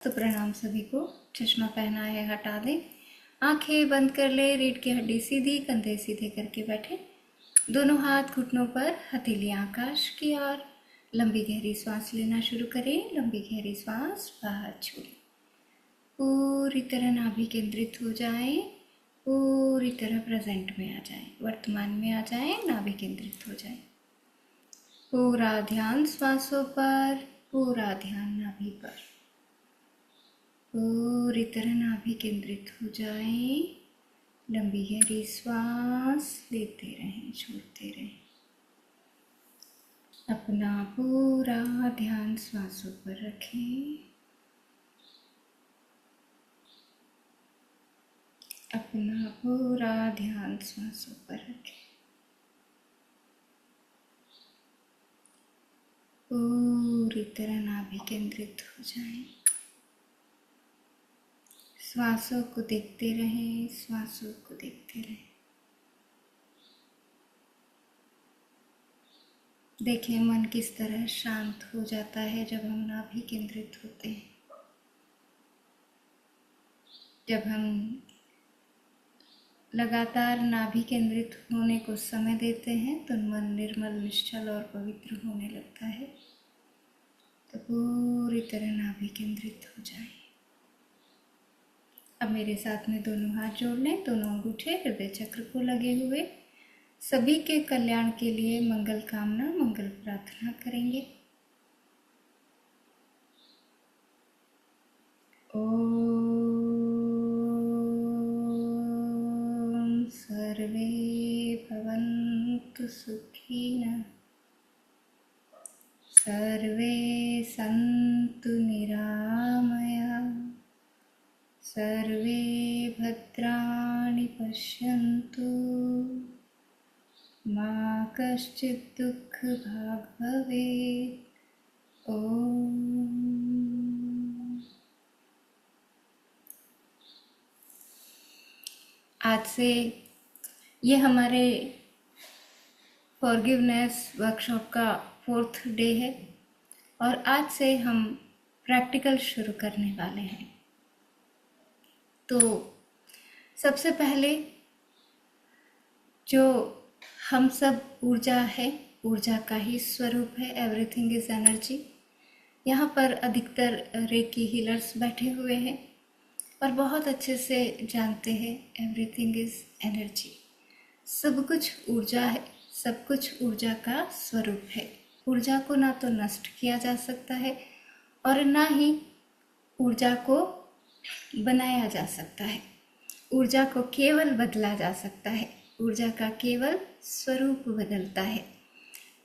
तो प्रणाम सभी को। चश्मा पहना है हटा दें, आंखें बंद कर ले, रीढ़ की हड्डी सीधी, कंधे सीधे करके बैठे, दोनों हाथ घुटनों पर, हथेली आकाश की ओर। लंबी गहरी सांस लेना शुरू करें। लंबी गहरी सांस बाहर छोड़ें। पूरी तरह नाभि केंद्रित हो जाए, पूरी तरह प्रेजेंट में आ जाए, वर्तमान में आ जाए, नाभि केंद्रित हो जाए। पूरा ध्यान श्वासों पर, पूरा ध्यान नाभि पर। पूरी तरह नाभि केंद्रित हो जाए। लंबी गहरी श्वास लेते रहें, छोड़ते रहें। अपना पूरा ध्यान श्वासों पर रखें। अपना पूरा ध्यान श्वासों पर रखें। पूरी तरह नाभि केंद्रित हो जाए। श्वासों को देखते रहें, श्वासों को देखते रहें। देखें मन किस तरह शांत हो जाता है जब हम नाभि केंद्रित होते हैं। जब हम लगातार नाभि केंद्रित होने को समय देते हैं तो मन निर्मल, निश्चल और पवित्र होने लगता है। तो पूरी तरह नाभि केंद्रित हो जाए। अब मेरे साथ में दोनों हाथ जोड़ लें, दोनों अंगूठे हृदय चक्र को लगे हुए। सभी के कल्याण के लिए मंगल कामना, मंगल प्रार्थना करेंगे। ओम सर्वे भवन्तु सुखिनः, सर्वे सन्तु निरामयाः, सर्वे भद्राणि पश्यन्तु, मा कश्चित् दुःखभाग् भवेत्। ओम। आज से ये हमारे फॉरगिवनेस वर्कशॉप का 4th डे है और आज से हम प्रैक्टिकल शुरू करने वाले हैं। तो सबसे पहले जो हम सब ऊर्जा है, ऊर्जा का ही स्वरूप है। Everything is energy. यहाँ पर अधिकतर रेकी हीलर्स बैठे हुए हैं और बहुत अच्छे से जानते हैं एवरीथिंग इज एनर्जी। सब कुछ ऊर्जा है, सब कुछ ऊर्जा का स्वरूप है। ऊर्जा को ना तो नष्ट किया जा सकता है और ना ही ऊर्जा को बनाया जा सकता है। ऊर्जा को केवल बदला जा सकता है। ऊर्जा का केवल स्वरूप बदलता है।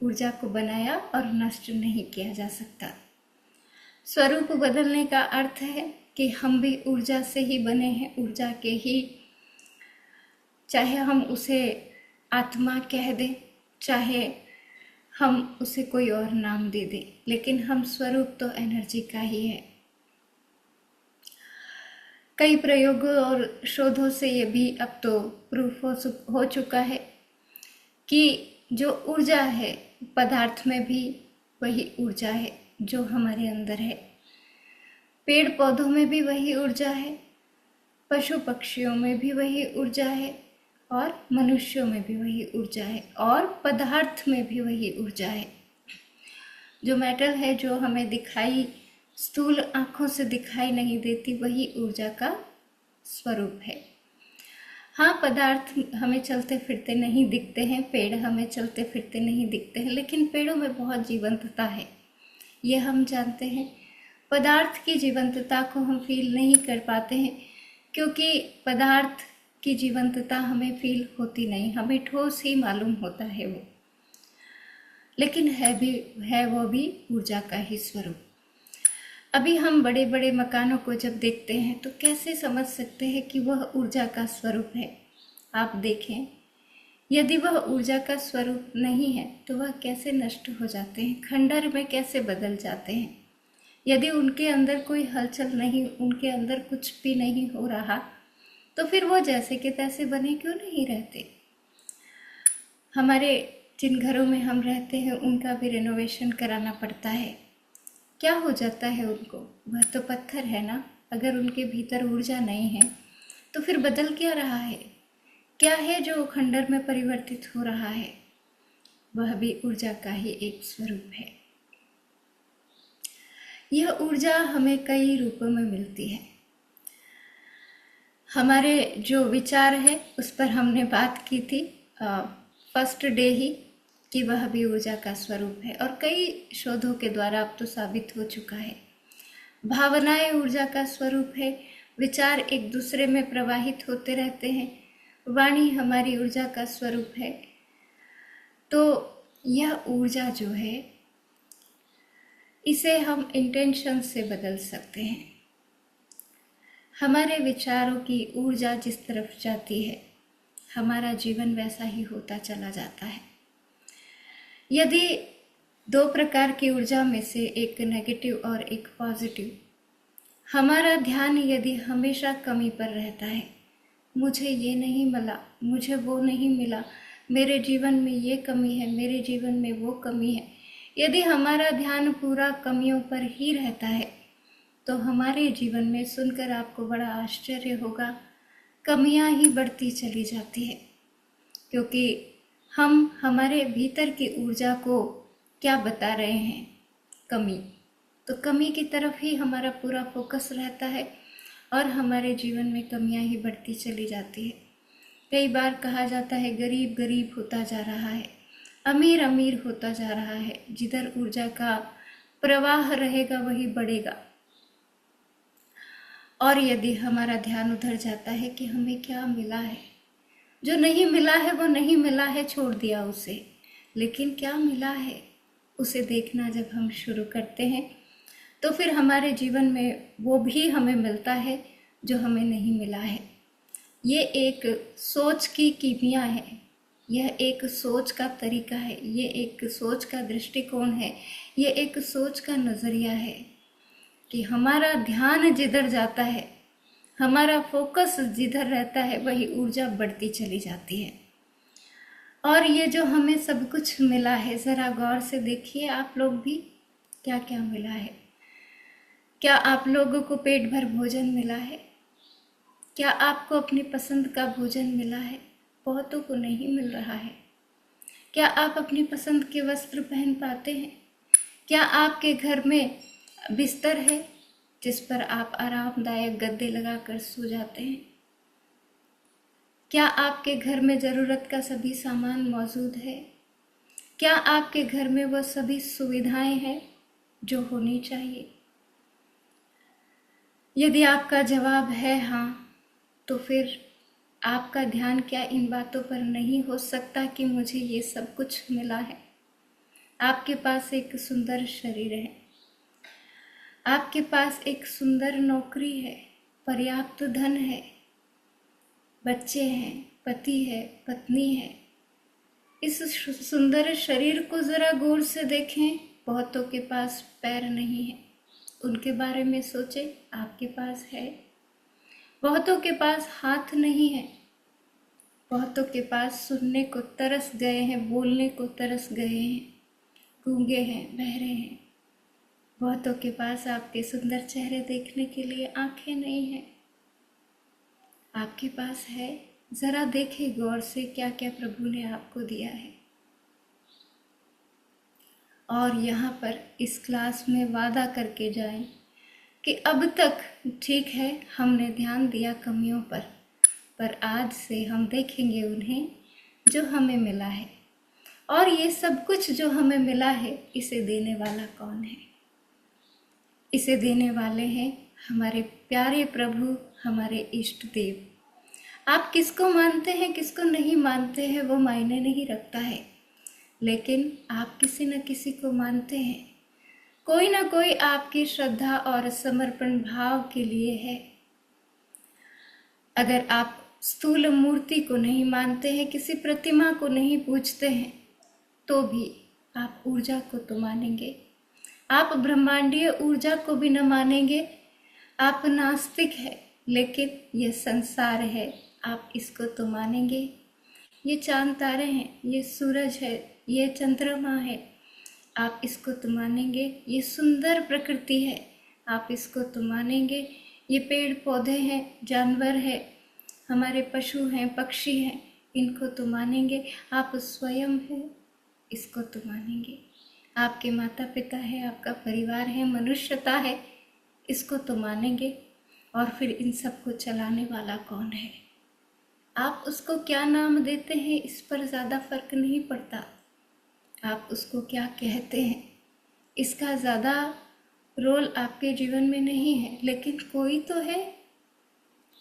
ऊर्जा को बनाया और नष्ट नहीं किया जा सकता। स्वरूप बदलने का अर्थ है कि हम भी ऊर्जा से ही बने हैं, ऊर्जा के ही, चाहे हम उसे आत्मा कह दें, चाहे हम उसे कोई और नाम दे दें, लेकिन हम स्वरूप तो एनर्जी का ही है। कई प्रयोगों और शोधों से ये भी अब तो प्रूफ हो चुका है कि जो ऊर्जा है पदार्थ में भी वही ऊर्जा है जो हमारे अंदर है। पेड़ पौधों में भी वही ऊर्जा है, पशु पक्षियों में भी वही ऊर्जा है और मनुष्यों में भी वही ऊर्जा है और पदार्थ में भी वही ऊर्जा है। जो मेटल है, जो हमें दिखाई, स्थूल आंखों से दिखाई नहीं देती, वही ऊर्जा का स्वरूप है। हाँ, पदार्थ हमें चलते फिरते नहीं दिखते हैं, पेड़ हमें चलते फिरते नहीं दिखते हैं, लेकिन पेड़ों में बहुत जीवंतता है, ये हम जानते हैं। पदार्थ की जीवंतता को हम फील नहीं कर पाते हैं क्योंकि पदार्थ की जीवंतता हमें फील होती नहीं, हमें ठोस ही मालूम होता है वो, लेकिन है वो भी ऊर्जा का ही स्वरूप। अभी हम बड़े बड़े मकानों को जब देखते हैं तो कैसे समझ सकते हैं कि वह ऊर्जा का स्वरूप है। आप देखें, यदि वह ऊर्जा का स्वरूप नहीं है तो वह कैसे नष्ट हो जाते हैं, खंडर में कैसे बदल जाते हैं। यदि उनके अंदर कोई हलचल नहीं, उनके अंदर कुछ भी नहीं हो रहा, तो फिर वो जैसे के तैसे बने क्यों नहीं रहते। हमारे जिन घरों में हम रहते हैं उनका भी रेनोवेशन कराना पड़ता है। क्या हो जाता है उनको? वह तो पत्थर है ना। अगर उनके भीतर ऊर्जा नहीं है तो फिर बदल क्या रहा है? क्या है जो खंडर में परिवर्तित हो रहा है? वह भी ऊर्जा का ही एक स्वरूप है। यह ऊर्जा हमें कई रूपों में मिलती है। हमारे जो विचार है उस पर हमने बात की थी फर्स्ट डे ही, कि वह भी ऊर्जा का स्वरूप है और कई शोधों के द्वारा अब तो साबित हो चुका है। भावनाएं ऊर्जा का स्वरूप है, विचार एक दूसरे में प्रवाहित होते रहते हैं, वाणी हमारी ऊर्जा का स्वरूप है। तो यह ऊर्जा जो है इसे हम इंटेंशन से बदल सकते हैं। हमारे विचारों की ऊर्जा जिस तरफ जाती है हमारा जीवन वैसा ही होता चला जाता है। यदि दो प्रकार की ऊर्जा में से एक नेगेटिव और एक पॉजिटिव, हमारा ध्यान यदि हमेशा कमी पर रहता है, मुझे ये नहीं मिला, मुझे वो नहीं मिला, मेरे जीवन में ये कमी है, मेरे जीवन में वो कमी है, यदि हमारा ध्यान पूरा कमियों पर ही रहता है तो हमारे जीवन में सुनकर आपको बड़ा आश्चर्य होगा, कमियां ही बढ़ती चली जाती है। क्योंकि हम हमारे भीतर की ऊर्जा को क्या बता रहे हैं? कमी। तो कमी की तरफ ही हमारा पूरा फोकस रहता है और हमारे जीवन में कमियां ही बढ़ती चली जाती है। कई बार कहा जाता है गरीब गरीब होता जा रहा है, अमीर अमीर होता जा रहा है। जिधर ऊर्जा का प्रवाह रहेगा वही बढ़ेगा। और यदि हमारा ध्यान उधर जाता है कि हमें क्या मिला है, जो नहीं मिला है वो नहीं मिला है, छोड़ दिया उसे, लेकिन क्या मिला है उसे देखना जब हम शुरू करते हैं तो फिर हमारे जीवन में वो भी हमें मिलता है जो हमें नहीं मिला है। ये एक सोच की कीमिया है, यह एक सोच का तरीका है, ये एक सोच का दृष्टिकोण है, ये एक सोच का नज़रिया है कि हमारा ध्यान जिधर जाता है, हमारा फोकस जिधर रहता है, वही ऊर्जा बढ़ती चली जाती है। और ये जो हमें सब कुछ मिला है, ज़रा गौर से देखिए आप लोग भी, क्या क्या मिला है। क्या आप लोगों को पेट भर भोजन मिला है? क्या आपको अपनी पसंद का भोजन मिला है? बहुतों को नहीं मिल रहा है। क्या आप अपनी पसंद के वस्त्र पहन पाते हैं? क्या आपके घर में बिस्तर है जिस पर आप आरामदायक गद्दे लगाकर सो जाते हैं? क्या आपके घर में ज़रूरत का सभी सामान मौजूद है? क्या आपके घर में वह सभी सुविधाएं हैं जो होनी चाहिए? यदि आपका जवाब है हाँ, तो फिर आपका ध्यान क्या इन बातों पर नहीं हो सकता कि मुझे ये सब कुछ मिला है? आपके पास एक सुंदर शरीर है, आपके पास एक सुंदर नौकरी है, पर्याप्त धन है, बच्चे हैं, पति है, पत्नी है। इस सुंदर शरीर को जरा गौर से देखें। बहुतों के पास पैर नहीं है, उनके बारे में सोचें, आपके पास है। बहुतों के पास हाथ नहीं है, बहुतों के पास सुनने को तरस गए हैं, बोलने को तरस गए हैं, गूंगे हैं, बहरे हैं। बहुतों के पास आपके सुंदर चेहरे देखने के लिए आंखें नहीं हैं, आपके पास है। जरा देखें गौर से क्या क्या प्रभु ने आपको दिया है। और यहाँ पर इस क्लास में वादा करके जाएं कि अब तक ठीक है हमने ध्यान दिया कमियों पर आज से हम देखेंगे उन्हें जो हमें मिला है। और ये सब कुछ जो हमें मिला है, इसे देने वाला कौन है? इसे देने वाले हैं हमारे प्यारे प्रभु, हमारे इष्ट देव। आप किसको मानते हैं, किसको नहीं मानते हैं, वो मायने नहीं रखता है, लेकिन आप किसी न किसी को मानते हैं। कोई ना कोई आपकी श्रद्धा और समर्पण भाव के लिए है। अगर आप स्थूल मूर्ति को नहीं मानते हैं, किसी प्रतिमा को नहीं पूजते हैं, तो भी आप ऊर्जा को तो मानेंगे। आप ब्रह्मांडीय ऊर्जा को भी न मानेंगे। आप नास्तिक है, लेकिन यह संसार है, आप इसको तो मानेंगे। ये चांद तारे हैं, ये सूरज है, ये चंद्रमा है, आप इसको तो मानेंगे। ये सुंदर प्रकृति है, आप इसको तो मानेंगे। ये पेड़ पौधे हैं, जानवर है, हमारे पशु हैं, पक्षी हैं, इनको तो मानेंगे। आप स्वयं हैं, इसको तो मानेंगे। आपके माता पिता है, आपका परिवार है, मनुष्यता है, इसको तो मानेंगे। और फिर इन सबको चलाने वाला कौन है? आप उसको क्या नाम देते हैं, इस पर ज़्यादा फर्क नहीं पड़ता। आप उसको क्या कहते हैं, इसका ज़्यादा रोल आपके जीवन में नहीं है। लेकिन कोई तो है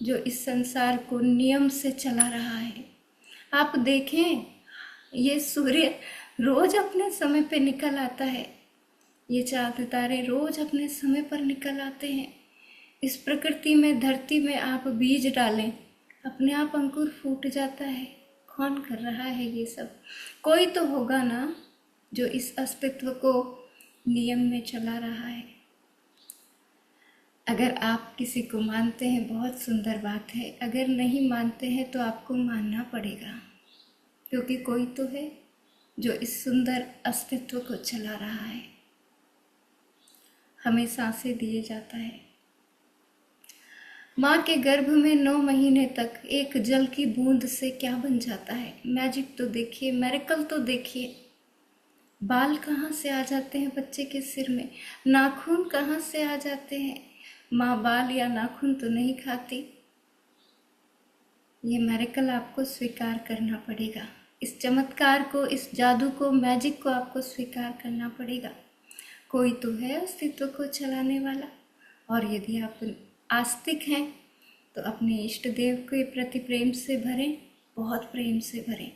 जो इस संसार को नियम से चला रहा है। आप देखें, ये सूर्य रोज अपने समय पे निकल आता है, ये चांद तारे रोज अपने समय पर निकल आते हैं। इस प्रकृति में, धरती में आप बीज डालें, अपने आप अंकुर फूट जाता है। कौन कर रहा है ये सब? कोई तो होगा ना जो इस अस्तित्व को नियम में चला रहा है। अगर आप किसी को मानते हैं, बहुत सुंदर बात है। अगर नहीं मानते हैं तो आपको मानना पड़ेगा, क्योंकि कोई तो है जो इस सुंदर अस्तित्व को चला रहा है। हमें सांसें दिए जाता है। माँ के गर्भ में 9 महीने तक एक जल की बूंद से क्या बन जाता है? मैजिक तो देखिए, मेरेकल तो देखिए। बाल कहाँ से आ जाते हैं बच्चे के सिर में? नाखून कहाँ से आ जाते हैं? माँ बाल या नाखून तो नहीं खाती। ये मेरेकल आपको स्वीकार करना पड़ेगा। इस चमत्कार को, इस जादू को, मैजिक को आपको स्वीकार करना पड़ेगा। कोई तो है अस्तित्व को चलाने वाला। और यदि आप आस्तिक हैं तो अपने इष्ट देव के प्रति प्रेम से भरें, बहुत प्रेम से भरें।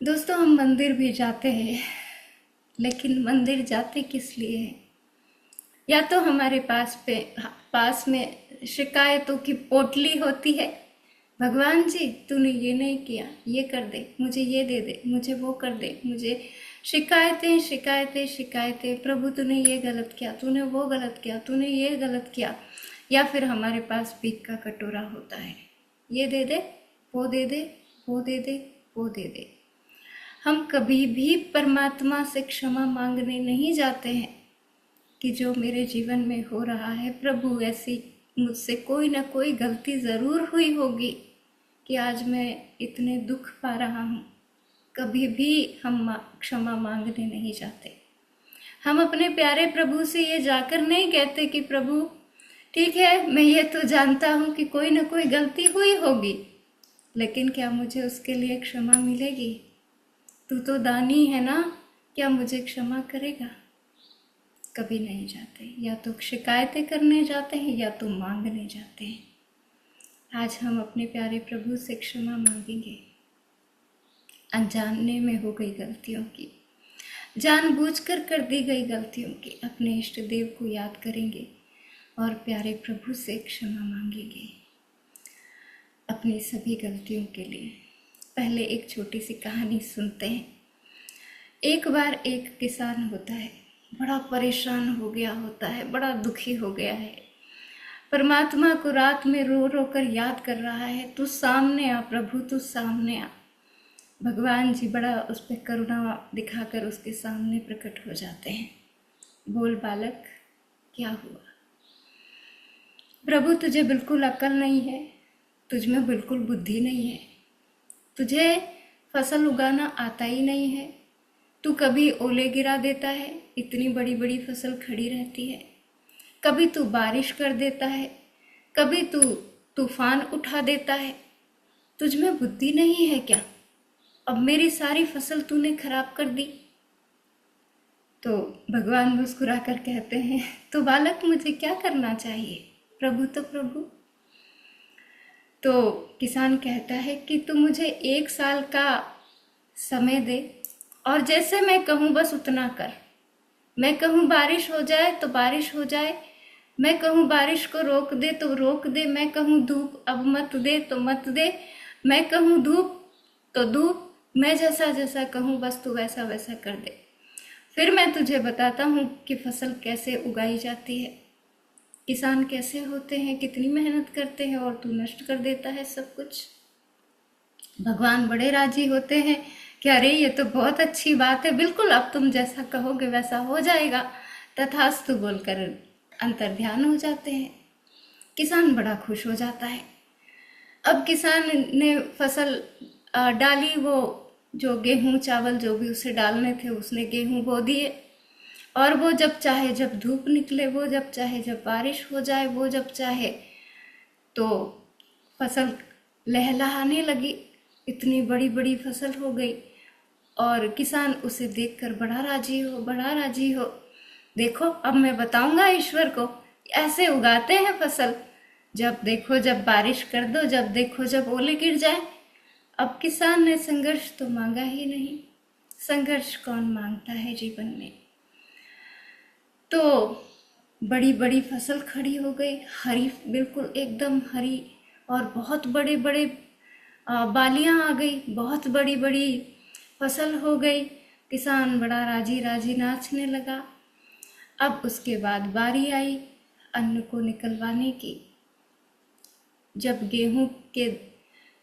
दोस्तों, हम मंदिर भी जाते हैं, लेकिन मंदिर जाते किस लिए हैं? या तो हमारे पास में शिकायतों की पोटली होती है। भगवान जी, तूने ये नहीं किया, ये कर दे, मुझे ये दे दे, मुझे वो कर दे, मुझे शिकायतें शिकायतें शिकायतें। प्रभु तूने ये गलत किया, तूने वो गलत किया, तूने ये गलत किया। या फिर हमारे पास भीख का कटोरा होता है, ये दे दे, वो दे दे, वो दे दे, वो दे दे। हम कभी भी परमात्मा से क्षमा मांगने नहीं जाते हैं कि जो मेरे जीवन में हो रहा है, प्रभु ऐसी मुझसे कोई ना कोई गलती ज़रूर हुई होगी कि आज मैं इतने दुख पा रहा हूँ। कभी भी हम क्षमा मांगने नहीं जाते। हम अपने प्यारे प्रभु से ये जाकर नहीं कहते कि प्रभु ठीक है, मैं ये तो जानता हूँ कि कोई ना कोई गलती हुई होगी, लेकिन क्या मुझे उसके लिए क्षमा मिलेगी? तू तो दानी है ना, क्या मुझे क्षमा करेगा? कभी नहीं जाते। या तो शिकायतें करने जाते हैं या तो मांगने जाते हैं। आज हम अपने प्यारे प्रभु से क्षमा मांगेंगे अनजाने में हो गई गलतियों की, जानबूझकर कर दी गई गलतियों की। अपने इष्ट देव को याद करेंगे और प्यारे प्रभु से क्षमा मांगेंगे अपनी सभी गलतियों के लिए। पहले एक छोटी सी कहानी सुनते हैं। एक बार एक किसान होता है, बड़ा परेशान हो गया होता है, बड़ा दुखी हो गया है। परमात्मा को रात में रो रो कर याद कर रहा है, तू सामने आ प्रभु, तू सामने आ। भगवान जी बड़ा उस पर करुणा दिखाकर उसके सामने प्रकट हो जाते हैं। बोल बालक, क्या हुआ? प्रभु, तुझे बिल्कुल अक्ल नहीं है, तुझ में बिल्कुल बुद्धि नहीं है, तुझे फसल उगाना आता ही नहीं है, तू कभी ओले गिरा देता है, इतनी बड़ी बड़ी फसल खड़ी रहती है, कभी तू बारिश कर देता है, कभी तू तूफान उठा देता है, तुझ में बुद्धि नहीं है क्या? अब मेरी सारी फसल तूने खराब कर दी। तो भगवान मुस्कुरा कर कहते हैं, तो बालक मुझे क्या करना चाहिए? प्रभु तो प्रभु। तो किसान कहता है कि तू मुझे 1 साल का समय दे और जैसे मैं कहूँ बस उतना कर। मैं कहूँ बारिश हो जाए तो बारिश हो जाए, मैं कहूँ बारिश को रोक दे तो रोक दे, मैं कहूँ धूप अब मत दे तो मत दे, मैं कहूँ धूप तो धूप, मैं जैसा जैसा कहूँ बस तू वैसा वैसा कर दे। फिर मैं तुझे बताता हूँ कि फसल कैसे उगाई जाती है, किसान कैसे होते हैं, कितनी मेहनत करते हैं, और तू नष्ट कर देता है सब कुछ। भगवान बड़े राजी होते हैं कि अरे ये तो बहुत अच्छी बात है, बिल्कुल अब तुम जैसा कहोगे वैसा हो जाएगा। तथास्तु बोलकर अंतर्ध्यान हो जाते हैं। किसान बड़ा खुश हो जाता है। अब किसान ने फसल डाली, वो जो गेहूं चावल जो भी उसे डालने थे उसने गेहूं बो दिए, और वो जब चाहे जब धूप निकले, वो जब चाहे जब बारिश हो जाए, वो जब चाहे तो फसल लहलहाने लगी। इतनी बड़ी बड़ी फसल हो गई और किसान उसे देखकर बड़ा राजी हो, बड़ा राजी हो। देखो अब मैं बताऊंगा ईश्वर को, ऐसे उगाते हैं फसल, जब देखो जब बारिश कर दो, जब देखो जब ओले गिर जाए। अब किसान ने संघर्ष तो मांगा ही नहीं। संघर्ष कौन मांगता है जीवन में। तो बड़ी बड़ी फसल खड़ी हो गई, हरी, बिल्कुल एकदम हरी, और बहुत बड़े बड़े बालियां आ गई, बहुत बड़ी बड़ी फसल हो गई। किसान बड़ा राजी राजी नाचने लगा। अब उसके बाद बारी आई अन्न को निकलवाने की। जब गेहूं के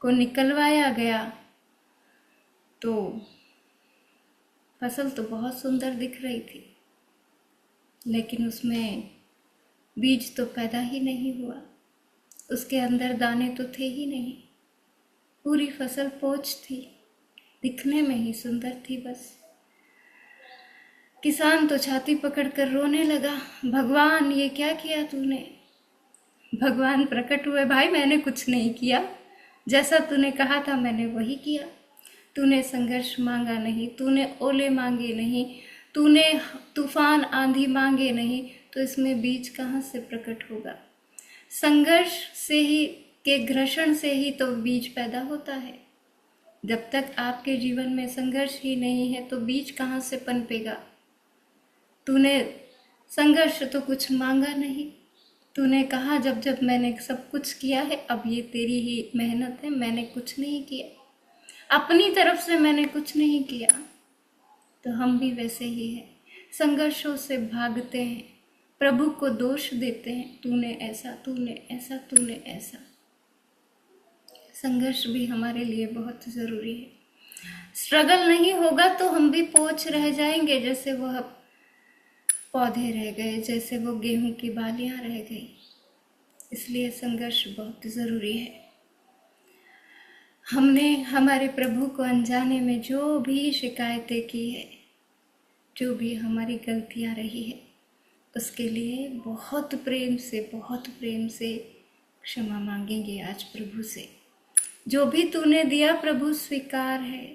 को निकलवाया गया तो फसल तो बहुत सुंदर दिख रही थी, लेकिन उसमें बीज तो पैदा ही नहीं हुआ, उसके अंदर दाने तो थे ही नहीं। पूरी फसल पोच थी, दिखने में ही सुंदर थी बस। किसान तो छाती पकड़कर रोने लगा, भगवान ये क्या किया तूने। भगवान प्रकट हुए, भाई मैंने कुछ नहीं किया, जैसा तूने कहा था मैंने वही किया। तूने संघर्ष मांगा नहीं, तूने ओले मांगे नहीं, तूने तूफान आंधी मांगे नहीं, तो इसमें बीज कहाँ से प्रकट होगा। संघर्ष से ही के घर्षण से ही तो बीज पैदा होता है। जब तक आपके जीवन में संघर्ष ही नहीं है तो बीज कहाँ से पनपेगा। तूने संघर्ष तो कुछ मांगा नहीं, तूने कहा जब जब मैंने सब कुछ किया है, अब ये तेरी ही मेहनत है, मैंने कुछ नहीं किया, अपनी तरफ से मैंने कुछ नहीं किया। तो हम भी वैसे ही हैं, संघर्षों से भागते हैं, प्रभु को दोष देते हैं, तूने ऐसा, तूने ऐसा, तूने ऐसा। संघर्ष भी हमारे लिए बहुत ज़रूरी है। स्ट्रगल नहीं होगा तो हम भी पोच रह जाएंगे, जैसे वह पौधे रह गए, जैसे वो गेहूं की बालियां रह गई। इसलिए संघर्ष बहुत ज़रूरी है। हमने हमारे प्रभु को अनजाने में जो भी शिकायतें की है, जो भी हमारी गलतियां रही है, उसके लिए बहुत प्रेम से क्षमा मांगेंगे आज प्रभु से। जो भी तूने दिया प्रभु स्वीकार है,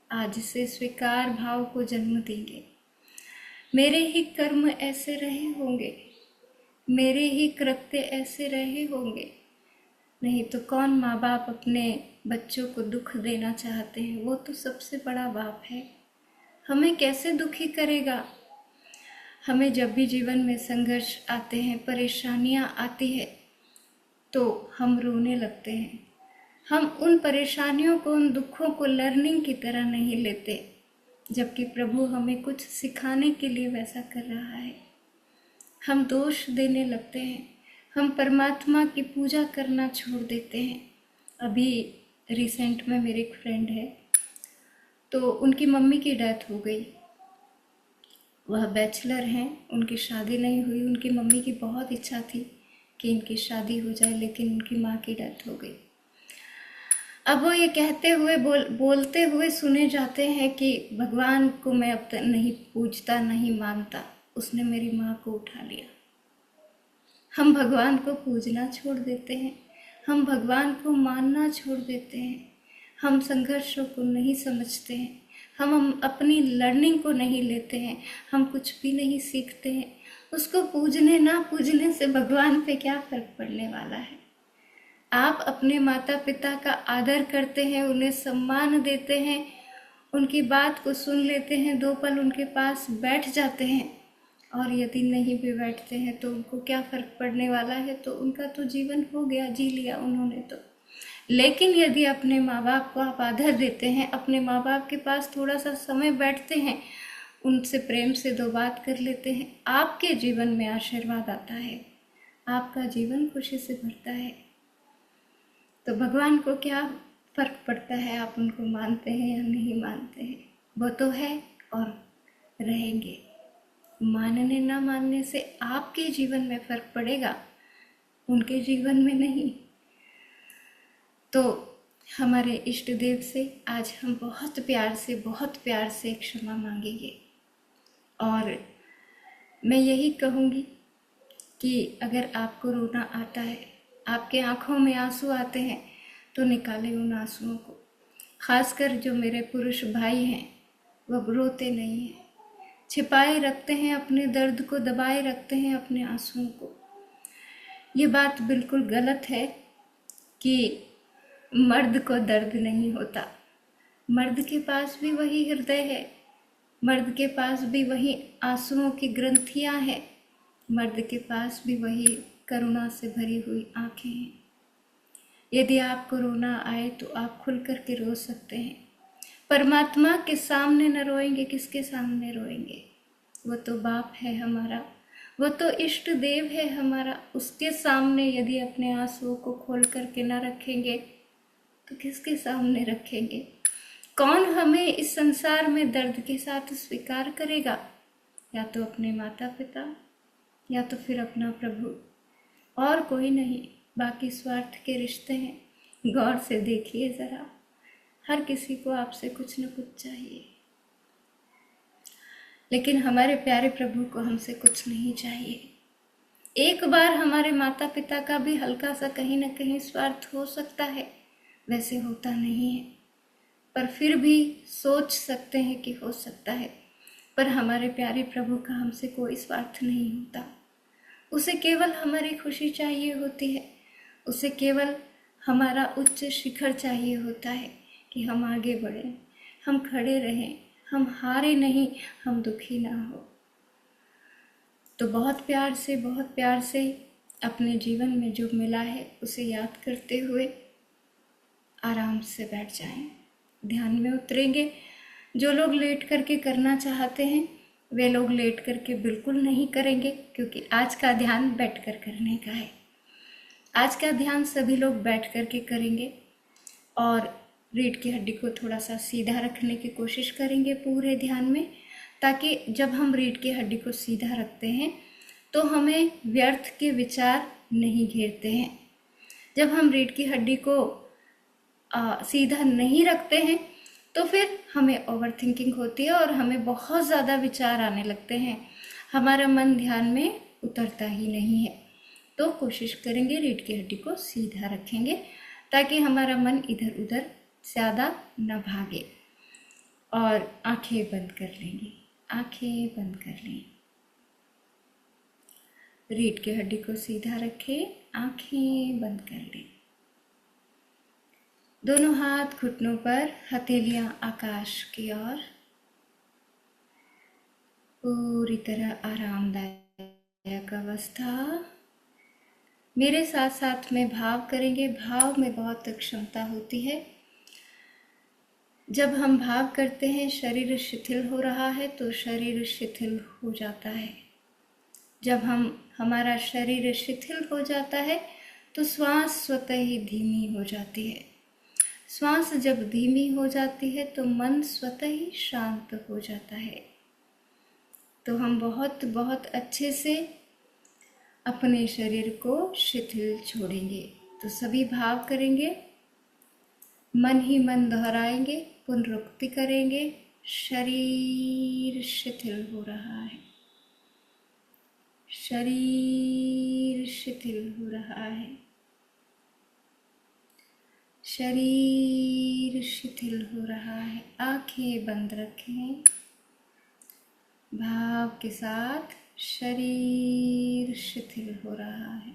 आज से स्वीकार भाव को जन्म देंगे। मेरे ही कर्म ऐसे रहे होंगे, मेरे ही कृत्य ऐसे रहे होंगे, नहीं तो कौन माँ बाप अपने बच्चों को दुख देना चाहते हैं। वो तो सबसे बड़ा बाप है, हमें कैसे दुखी करेगा। हमें जब भी जीवन में संघर्ष आते हैं, परेशानियां आती है, तो हम रोने लगते हैं। हम उन परेशानियों को, उन दुखों को लर्निंग की तरह नहीं लेते, जबकि प्रभु हमें कुछ सिखाने के लिए वैसा कर रहा है। हम दोष देने लगते हैं, हम परमात्मा की पूजा करना छोड़ देते हैं। अभी रिसेंट में मेरे एक फ्रेंड है, तो उनकी मम्मी की डेथ हो गई। वह बैचलर हैं, उनकी शादी नहीं हुई। उनकी मम्मी की बहुत इच्छा थी कि इनकी शादी हो जाए, लेकिन उनकी माँ की डेथ हो गई। अब वो ये कहते हुए बोलते हुए सुने जाते हैं कि भगवान को मैं अब तक नहीं पूजता, नहीं मानता, उसने मेरी माँ को उठा लिया। हम भगवान को पूजना छोड़ देते हैं, हम भगवान को मानना छोड़ देते हैं, हम संघर्षों को नहीं समझते हैं, हम अपनी लर्निंग को नहीं लेते हैं, हम कुछ भी नहीं सीखते हैं। उसको पूजने ना पूजने से भगवान पे क्या फर्क पड़ने वाला है। आप अपने माता पिता का आदर करते हैं, उन्हें सम्मान देते हैं, उनकी बात को सुन लेते हैं, 2 पल उनके पास बैठ जाते हैं, और यदि नहीं भी बैठते हैं तो उनको क्या फ़र्क पड़ने वाला है। तो उनका तो जीवन हो गया, जी लिया उन्होंने तो। लेकिन यदि अपने माँ बाप को आप आदर देते हैं, अपने माँ बाप के पास थोड़ा सा समय बैठते हैं, उनसे प्रेम से 2 बात कर लेते हैं, आपके जीवन में आशीर्वाद आता है, आपका जीवन खुशी से भरता है। तो भगवान को क्या फ़र्क पड़ता है आप उनको मानते हैं या नहीं मानते हैं। वो तो है और रहेंगे। मानने ना मानने से आपके जीवन में फर्क पड़ेगा, उनके जीवन में नहीं। तो हमारे इष्ट देव से आज हम बहुत प्यार से क्षमा मांगेंगे। और मैं यही कहूँगी कि अगर आपको रोना आता है, आपके आँखों में आंसू आते हैं, तो निकालें उन आंसुओं को। खासकर जो मेरे पुरुष भाई हैं, वह रोते नहीं हैं, छिपाए रखते हैं अपने दर्द को, दबाए रखते हैं अपने आंसुओं को। ये बात बिल्कुल गलत है कि मर्द को दर्द नहीं होता। मर्द के पास भी वही हृदय है, मर्द के पास भी वही आंसुओं की ग्रंथियां हैं, मर्द के पास भी वही करुणा से भरी हुई आंखें हैं। यदि आपको रोना आए तो आप खुल कर के रो सकते हैं। परमात्मा के सामने न रोएंगे, किसके सामने रोएंगे? वो तो बाप है हमारा, वो तो इष्ट देव है हमारा। उसके सामने यदि अपने आंसुओं को खोल करके न रखेंगे तो किसके सामने रखेंगे? कौन हमें इस संसार में दर्द के साथ स्वीकार करेगा? या तो अपने माता पिता, या तो फिर अपना प्रभु, और कोई नहीं। बाकी स्वार्थ के रिश्ते हैं। गौर से देखिए ज़रा, हर किसी को आपसे कुछ न कुछ चाहिए, लेकिन हमारे प्यारे प्रभु को हमसे कुछ नहीं चाहिए। एक बार हमारे माता पिता का भी हल्का सा कहीं ना कहीं स्वार्थ हो सकता है, वैसे होता नहीं है, पर फिर भी सोच सकते हैं कि हो सकता है। पर हमारे प्यारे प्रभु का हमसे कोई स्वार्थ नहीं होता। उसे केवल हमारी खुशी चाहिए होती है, उसे केवल हमारा उच्च शिखर चाहिए होता है कि हम आगे बढ़ें, हम खड़े रहें, हम हारे नहीं, हम दुखी ना हो। तो बहुत प्यार से अपने जीवन में जो मिला है उसे याद करते हुए आराम से बैठ जाएं, ध्यान में उतरेंगे। जो लोग लेट करके करना चाहते हैं वे लोग लेट करके बिल्कुल नहीं करेंगे, क्योंकि आज का ध्यान बैठ कर करने का है। आज का ध्यान सभी लोग बैठ करके करेंगे और रीढ़ की हड्डी को थोड़ा सा सीधा रखने की कोशिश करेंगे पूरे ध्यान में, ताकि जब हम रीढ़ की हड्डी को सीधा रखते हैं तो हमें व्यर्थ के विचार नहीं घेरते हैं। जब हम रीढ़ की हड्डी को सीधा नहीं रखते हैं तो फिर हमें ओवर थिंकिंग होती है और हमें बहुत ज़्यादा विचार आने लगते हैं, हमारा मन ध्यान में उतरता ही नहीं है। तो कोशिश करेंगे रीढ़ की हड्डी को सीधा रखेंगे ताकि हमारा मन इधर उधर ज़्यादा न भागे। और आंखें बंद कर लेंगे, आंखें बंद कर लें। रीढ़ की हड्डी को सीधा रखें, आंखें बंद कर लें। दोनों हाथ घुटनों पर, हथेलियां आकाश की ओर, पूरी तरह आरामदायक अवस्था। मेरे साथ साथ में भाव करेंगे। भाव में बहुत क्षमता होती है। जब हम भाव करते हैं शरीर शिथिल हो रहा है तो शरीर शिथिल हो जाता है। जब हमारा शरीर शिथिल हो जाता है तो श्वास स्वतः ही धीमी हो जाती है। श्वास जब धीमी हो जाती है तो मन स्वतः ही शांत हो जाता है। तो हम बहुत बहुत अच्छे से अपने शरीर को शिथिल छोड़ेंगे। तो सभी भाव करेंगे, मन ही मन दोहराएंगे, पुनरुक्ति करेंगे। शरीर शिथिल हो रहा है, शरीर शिथिल हो रहा है, शरीर शिथिल हो रहा है। आंखें बंद रखें। भाव के साथ शरीर शिथिल हो रहा है,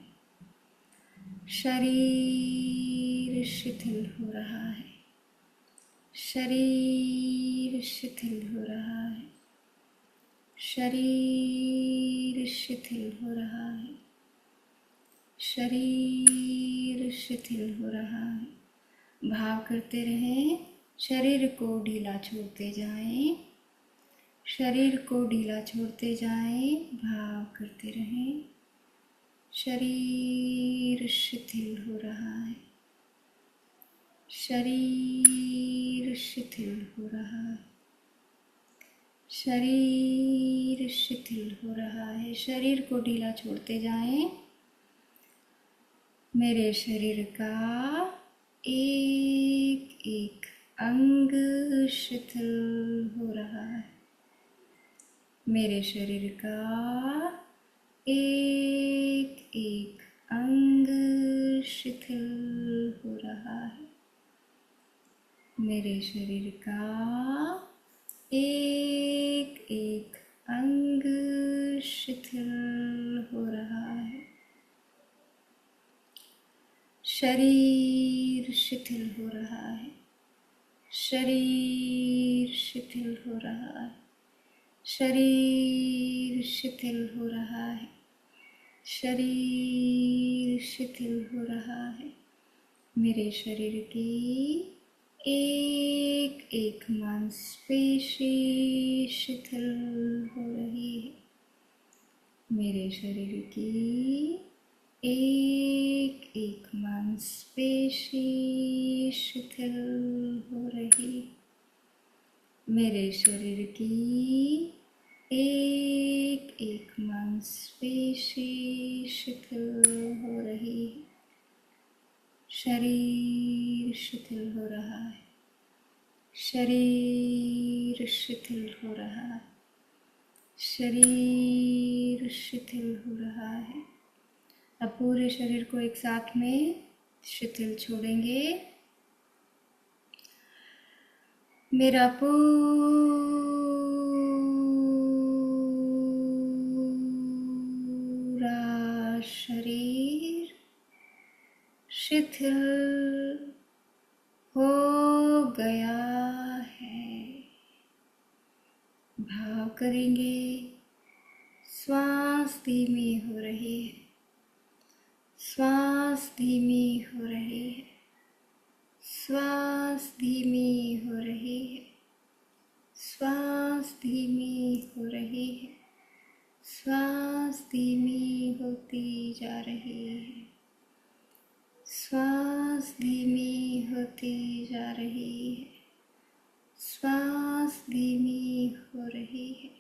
शरीर शिथिल हो रहा है, शरीर शिथिल हो रहा है, शरीर शिथिल हो रहा है, शरीर शिथिल हो रहा है। भाव करते रहें, शरीर को ढीला छोड़ते जाएं, शरीर को ढीला छोड़ते जाएं। भाव करते रहें, शरीर शिथिल हो रहा है, शरीर शिथिल हो रहा है, शरीर शिथिल हो रहा है, शरीर को ढीला छोड़ते जाएं। मेरे शरीर का एक एक अंग शिथिल हो रहा है। मेरे शरीर का एक एक अंग शिथिल हो रहा है। मेरे शरीर का एक एक अंग शिथिल हो रहा है। शरीर शिथिल हो रहा है, शरीर शिथिल हो रहा है, शरीर शिथिल हो रहा है, शरीर शिथिल हो रहा है। मेरे शरीर की एक एक मांसपेशी शिथिल हो रही है। मेरे शरीर की एक एक मांसपेशी शिथिल हो रही है। मेरे शरीर की एक एक मांसपेशी शिथिल हो रही है। शरीर शिथिल हो रहा है, शरीर शिथिल हो रहा है, शरीर शिथिल हो रहा है। अब पूरे शरीर को एक साथ में शिथिल छोड़ेंगे। मेरा पूरा शरीर शिथिल हो गया है। भाव करेंगे, श्वास धीमी हो रही है, श्वास धीमी हो रही है, श्वास धीमी हो रही है, श्वास धीमी हो रही है, श्वास धीमी होती जा रही है, श्वास धीमी होती जा रही है, श्वास धीमी हो रही है,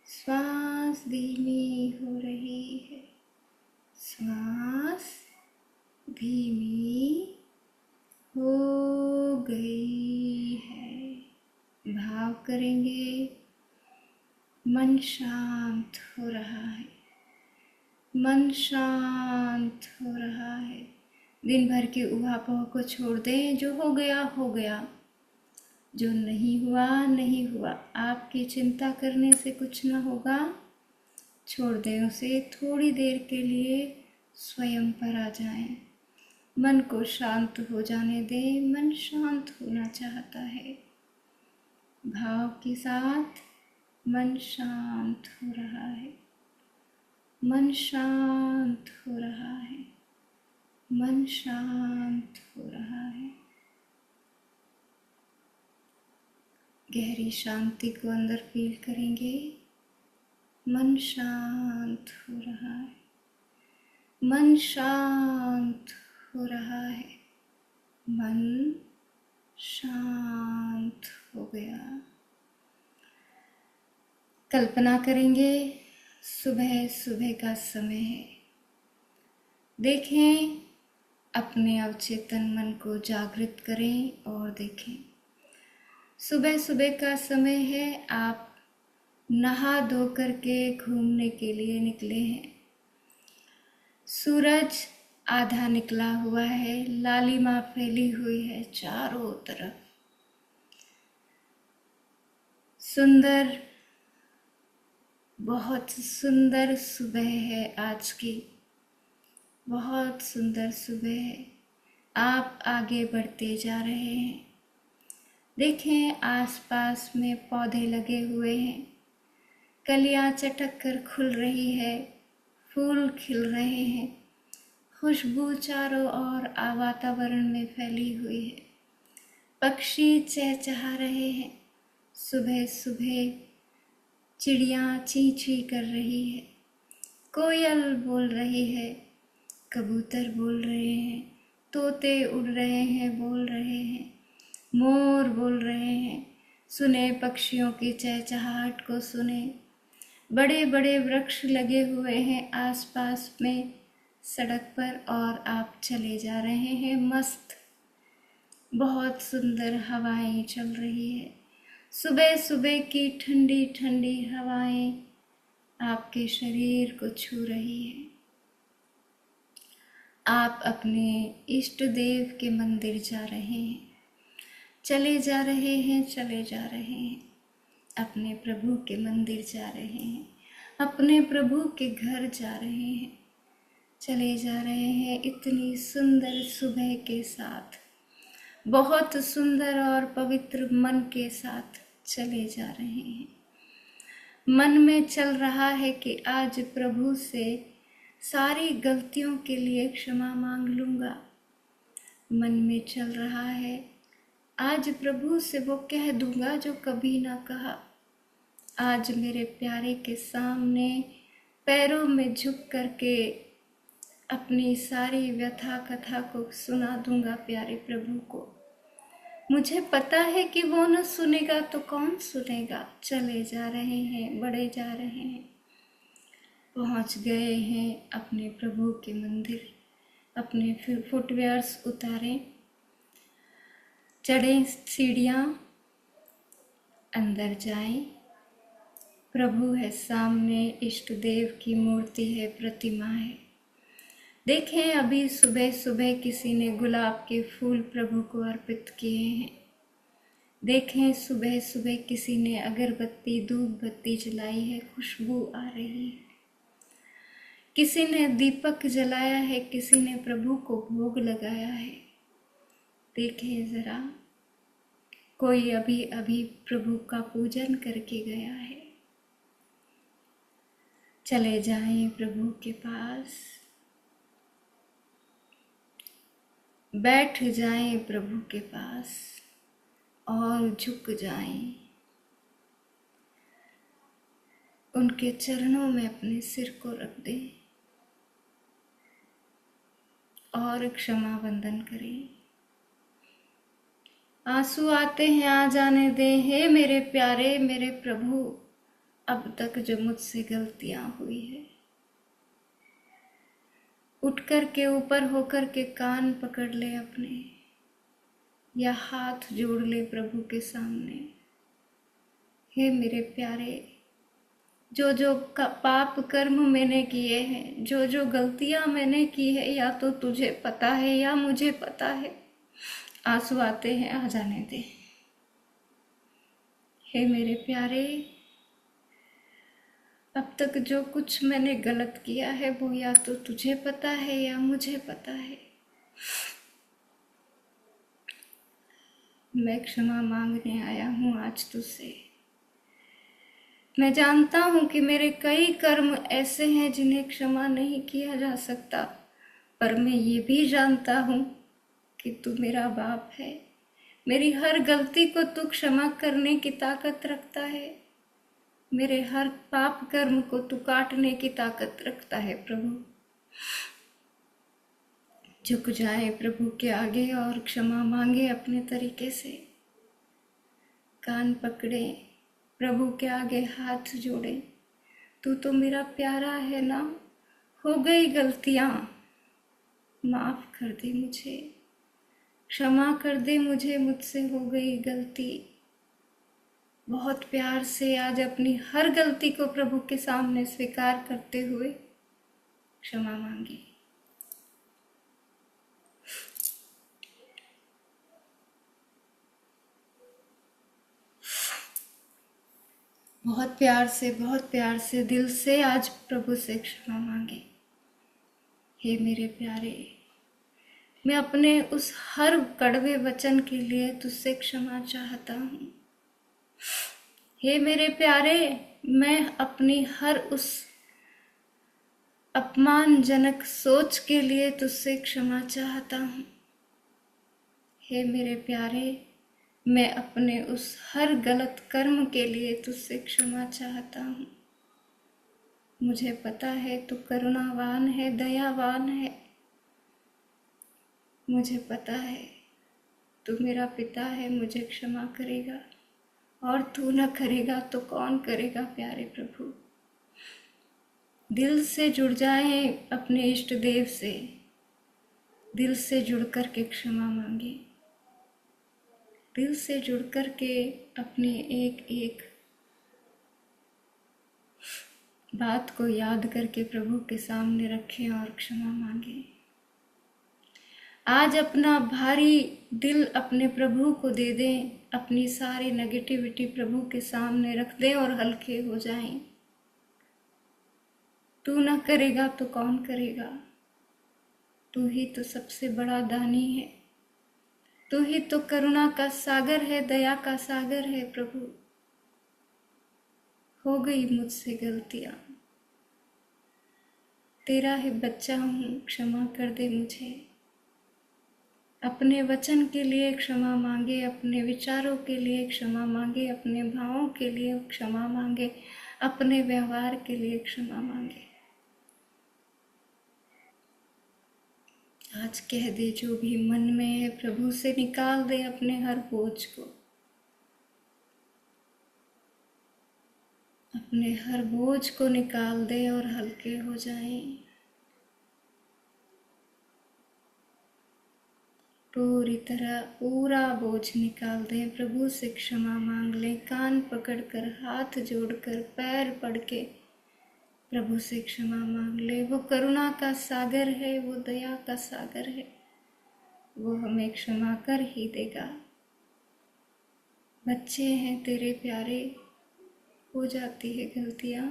श्वास धीमी हो रही है, श्वास धीमी हो गई है। भाव करेंगे, मन शांत हो रहा है, मन शांत हो रहा है। दिन भर की उहापोह को छोड़ दें। जो हो गया हो गया, जो नहीं हुआ नहीं हुआ। आपकी चिंता करने से कुछ ना होगा, छोड़ दें उसे। थोड़ी देर के लिए स्वयं पर आ जाएं, मन को शांत हो जाने दें। मन शांत होना चाहता है। भाव के साथ मन शांत हो रहा है, मन शांत हो रहा है, मन शांत हो रहा है। गहरी शांति को अंदर फील करेंगे। मन शांत हो रहा है, मन शांत हो रहा है, मन शांत हो गया। कल्पना करेंगे, सुबह सुबह का समय है। देखें, अपने अवचेतन मन को जागृत करें और देखें। सुबह सुबह का समय है। आप नहा धो करके घूमने के लिए निकले हैं। सूरज आधा निकला हुआ है, लालिमा फैली हुई है चारों तरफ। सुंदर, बहुत सुंदर सुबह है आज की, बहुत सुंदर सुबह है। आप आगे बढ़ते जा रहे हैं। देखें, आसपास में पौधे लगे हुए हैं, कलियां चटक कर खुल रही है, फूल खिल रहे हैं, खुशबू चारों ओर वातावरण में फैली हुई है। पक्षी चहचहा रहे हैं। सुबह सुबह चिड़ियाँ ची ची कर रही है, कोयल बोल रही है, कबूतर बोल रहे हैं, तोते उड़ रहे हैं, बोल रहे हैं, मोर बोल रहे हैं, सुने पक्षियों की चहचहाहट को सुने। बड़े बड़े वृक्ष लगे हुए हैं आसपास में सड़क पर और आप चले जा रहे हैं मस्त। बहुत सुंदर हवाएं चल रही है। सुबह सुबह की ठंडी ठंडी हवाएं आपके शरीर को छू रही है। आप अपने इष्ट देव के मंदिर जा रहे हैं, चले जा रहे हैं, चले जा रहे हैं। अपने प्रभु के मंदिर जा रहे हैं, अपने प्रभु के घर जा रहे हैं, चले जा रहे हैं इतनी सुंदर सुबह के साथ, बहुत सुंदर और पवित्र मन के साथ चले जा रहे हैं। मन में चल रहा है कि आज प्रभु से सारी गलतियों के लिए क्षमा मांग लूँगा। मन में चल रहा है आज प्रभु से वो कह दूँगा जो कभी ना कहा। आज मेरे प्यारे के सामने पैरों में झुक करके अपनी सारी व्यथा कथा को सुना दूँगा प्यारे प्रभु को। मुझे पता है कि वो न सुनेगा तो कौन सुनेगा। चले जा रहे हैं, बढ़े जा रहे हैं, पहुंच गए हैं अपने प्रभु के मंदिर। अपने फुटवेयर्स उतारें, चढ़ें सीढ़ियाँ, अंदर जाएं। प्रभु है सामने, इष्ट देव की मूर्ति है, प्रतिमा है। देखें अभी सुबह सुबह किसी ने गुलाब के फूल प्रभु को अर्पित किए हैं। देखें सुबह सुबह किसी ने अगरबत्ती धूप बत्ती जलाई है, खुशबू आ रही है। किसी ने दीपक जलाया है, किसी ने प्रभु को भोग लगाया है। देखें जरा, कोई अभी अभी प्रभु का पूजन करके गया है। चले जाएं प्रभु के पास, बैठ जाएं प्रभु के पास और झुक जाएं। उनके चरणों में अपने सिर को रख दें और क्षमा वंदन करें। आंसू आते हैं, आ जाने दें। हे मेरे प्यारे, मेरे प्रभु, अब तक जो मुझसे गलतियां हुई है, उठ कर के ऊपर होकर के कान पकड़ ले अपने, या हाथ जोड़ ले प्रभु के सामने। हे मेरे प्यारे, जो जो पाप कर्म मैंने किए हैं, जो जो गलतियां मैंने की है, या तो तुझे पता है या मुझे पता है। आंसू आते हैं, आ जाने दे। हे मेरे प्यारे, अब तक जो कुछ मैंने गलत किया है वो या तो तुझे पता है या मुझे पता है। मैं क्षमा मांगने आया हूँ आज तुझसे। मैं जानता हूँ कि मेरे कई कर्म ऐसे हैं जिन्हें क्षमा नहीं किया जा सकता, पर मैं ये भी जानता हूँ कि तू मेरा बाप है। मेरी हर गलती को तू क्षमा करने की ताकत रखता है। मेरे हर पाप कर्म को तू काटने की ताकत रखता है प्रभु। झुक जाए प्रभु के आगे और क्षमा मांगे अपने तरीके से। कान पकड़े, प्रभु के आगे हाथ जोड़े। तू तो मेरा प्यारा है ना, हो गई गलतियां, माफ कर दे मुझे, क्षमा कर दे मुझे, मुझसे हो गई गलती। बहुत प्यार से आज अपनी हर गलती को प्रभु के सामने स्वीकार करते हुए क्षमा मांगे। बहुत प्यार से दिल से आज प्रभु से क्षमा मांगे। हे मेरे प्यारे, मैं अपने उस हर कड़वे वचन के लिए तुझसे क्षमा चाहता हूँ। हे मेरे प्यारे, मैं अपनी हर उस अपमानजनक सोच के लिए तुझसे क्षमा चाहता हूँ। हे मेरे प्यारे, मैं अपने उस हर गलत कर्म के लिए तुझसे क्षमा चाहता हूँ। मुझे पता है तू करुणावान है, दयावान है। मुझे पता है तू मेरा पिता है, मुझे क्षमा करेगा। और तू न करेगा तो कौन करेगा प्यारे प्रभु। दिल से जुड़ जाएं अपने इष्ट देव से, दिल से जुड़ कर के क्षमा मांगे, दिल से जुड़ कर के अपनी एक एक बात को याद करके प्रभु के सामने रखें और क्षमा मांगे। आज अपना भारी दिल अपने प्रभु को दे दें, अपनी सारी नेगेटिविटी प्रभु के सामने रख दें और हल्के हो जाएं। तू ना करेगा तो कौन करेगा। तू ही तो सबसे बड़ा दानी है, तू ही तो करुणा का सागर है, दया का सागर है प्रभु। हो गई मुझसे गलतियां, तेरा ही बच्चा हूँ, क्षमा कर दे मुझे। अपने वचन के लिए क्षमा मांगे, अपने विचारों के लिए क्षमा मांगे, अपने भावों के लिए क्षमा मांगे, अपने व्यवहार के लिए क्षमा मांगे। आज कह दे जो भी मन में है, प्रभु से निकाल दे अपने हर बोझ को, अपने हर बोझ को निकाल दे और हल्के हो जाएं। पूरी तरह पूरा बोझ निकाल दें, प्रभु से क्षमा मांग लें, कान पकड़कर, हाथ जोड़कर, पैर पड़ के प्रभु से क्षमा मांग ले। वो करुणा का सागर है, वो दया का सागर है, वो हमें क्षमा कर ही देगा। बच्चे हैं तेरे प्यारे, हो जाती है गलतियां,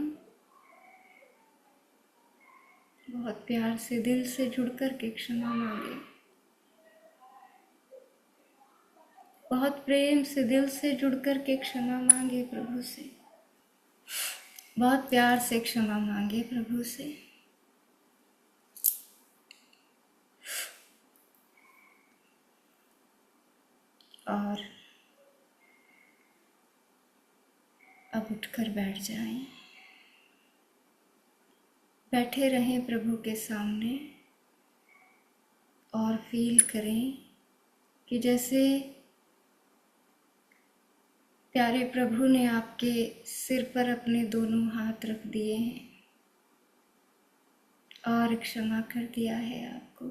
बहुत प्यार से दिल से जुड़ कर के क्षमा मांगे, बहुत प्रेम से दिल से जुड़ कर के क्षमा मांगे प्रभु से, बहुत प्यार से क्षमा मांगे प्रभु से। और अब उठकर बैठ जाएं, बैठे रहें प्रभु के सामने और फील करें कि जैसे प्यारे प्रभु ने आपके सिर पर अपने दोनों हाथ रख दिए हैं और क्षमा कर दिया है आपको।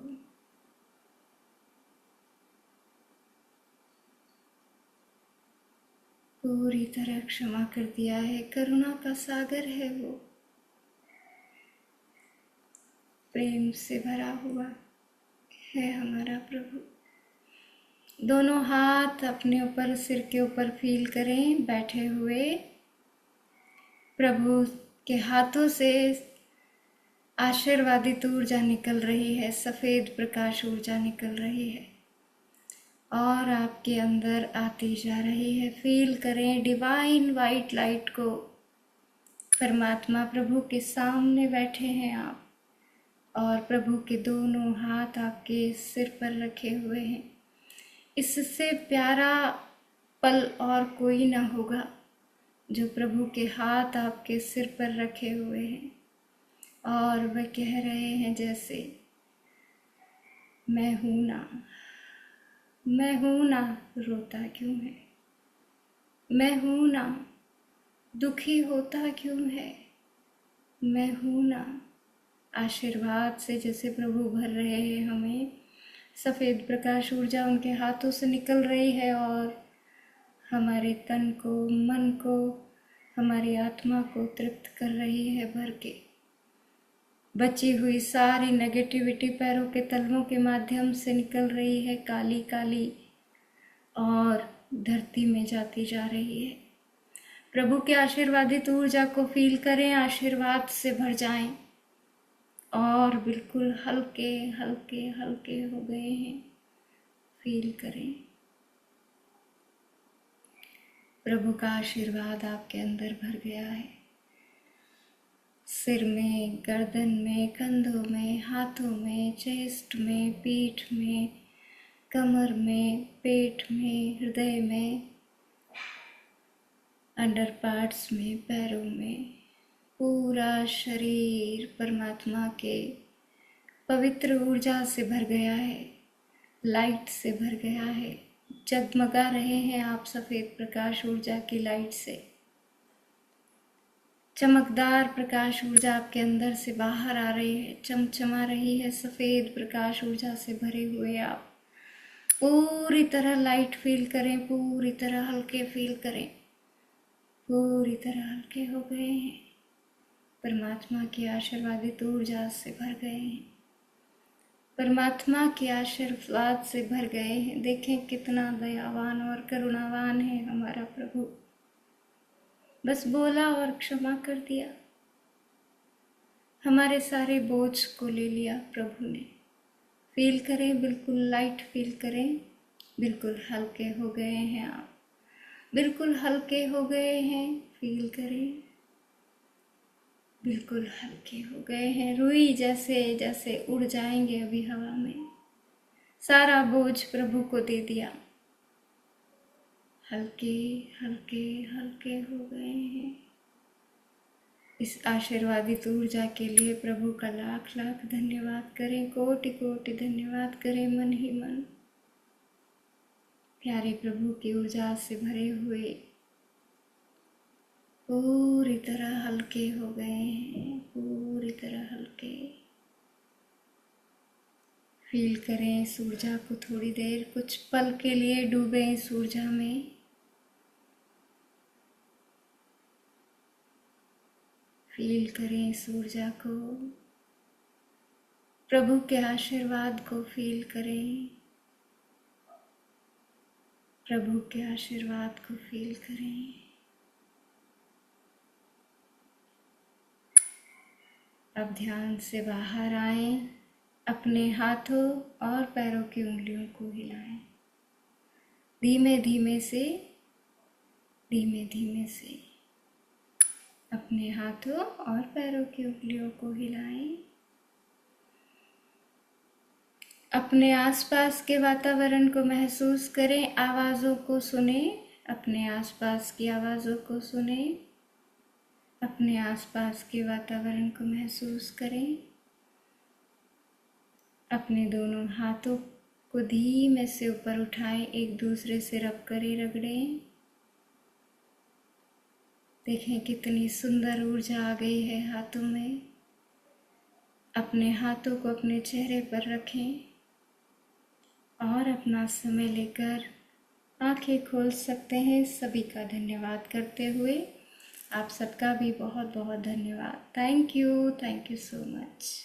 पूरी तरह क्षमा कर दिया है। करुणा का सागर है वो, प्रेम से भरा हुआ है हमारा प्रभु। दोनों हाथ अपने ऊपर, सिर के ऊपर फील करें बैठे हुए। प्रभु के हाथों से आशीर्वादित ऊर्जा निकल रही है, सफेद प्रकाश ऊर्जा निकल रही है और आपके अंदर आती जा रही है। फील करें डिवाइन वाइट लाइट को। परमात्मा प्रभु के सामने बैठे हैं आप और प्रभु के दोनों हाथ आपके सिर पर रखे हुए हैं। इससे प्यारा पल और कोई ना होगा जो प्रभु के हाथ आपके सिर पर रखे हुए हैं और वह कह रहे हैं जैसे मैं हूं ना, मैं हूं ना, रोता क्यों है, मैं हूं ना, दुखी होता क्यों है, मैं हूं ना। आशीर्वाद से जैसे प्रभु भर रहे हैं हमें, सफ़ेद प्रकाश ऊर्जा उनके हाथों से निकल रही है और हमारे तन को, मन को, हमारी आत्मा को तृप्त कर रही है भर के। बची हुई सारी नेगेटिविटी पैरों के तलवों के माध्यम से निकल रही है, काली काली, और धरती में जाती जा रही है। प्रभु के आशीर्वादित ऊर्जा को फील करें, आशीर्वाद से भर जाएं और बिल्कुल हल्के हल्के हल्के हो गए हैं। फील करें प्रभु का आशीर्वाद आपके अंदर भर गया है। सिर में, गर्दन में, कंधों में, हाथों में, चेस्ट में, पीठ में, कमर में, पेट में, हृदय में, अंडर पार्ट्स में, पैरों में, पूरा शरीर परमात्मा के पवित्र ऊर्जा से भर गया है, लाइट से भर गया है। जगमगा रहे हैं आप सफ़ेद प्रकाश ऊर्जा की लाइट से। चमकदार प्रकाश ऊर्जा आपके अंदर से बाहर आ रही है, चमचमा रही है। सफ़ेद प्रकाश ऊर्जा से भरे हुए आप पूरी तरह लाइट फील करें, पूरी तरह हल्के फील करें, पूरी तरह हल्के हो गए हैं। परमात्मा की आशीर्वादित ऊर्जा से भर गए हैं, परमात्मा के आशीर्वाद से भर गए हैं। देखें कितना दयावान और करुणावान है हमारा प्रभु। बस बोला और क्षमा कर दिया, हमारे सारे बोझ को ले लिया प्रभु ने। फील करें, बिल्कुल लाइट फील करें, बिल्कुल हल्के हो गए हैं आप, बिल्कुल हल्के हो गए हैं। फील करें, बिल्कुल हल्के हो गए हैं। रुई जैसे जैसे उड़ जाएंगे अभी हवा में। सारा बोझ प्रभु को दे दिया, हल्के हल्के हल्के हो गए हैं। इस आशीर्वादित ऊर्जा के लिए प्रभु का लाख लाख धन्यवाद करें, कोटि कोटि धन्यवाद करें मन ही मन। प्यारे प्रभु की ऊर्जा से भरे हुए पूरी तरह हल्के हो गए हैं, पूरी तरह हल्के। फील करें इस ऊर्जा को, थोड़ी देर कुछ पल के लिए डूबे इस ऊर्जा में। फील करें इस ऊर्जा को, प्रभु के आशीर्वाद को फील करें, प्रभु के आशीर्वाद को फील करें। अब ध्यान से बाहर आएं, अपने हाथों और पैरों की उंगलियों को हिलाएं। धीमे धीमे से, धीमे धीमे से अपने हाथों और पैरों की उंगलियों को हिलाएं। अपने आसपास के वातावरण को महसूस करें, आवाज़ों को सुने, अपने आसपास की आवाज़ों को सुने, अपने आसपास के वातावरण को महसूस करें। अपने दोनों हाथों को धीमे से ऊपर उठाएं, एक दूसरे से रब करें, रगड़ें। देखें कितनी सुंदर ऊर्जा आ गई है हाथों में। अपने हाथों को अपने चेहरे पर रखें और अपना समय लेकर आंखें खोल सकते हैं। सभी का धन्यवाद करते हुए आप सबका भी बहुत बहुत धन्यवाद। Thank you so much.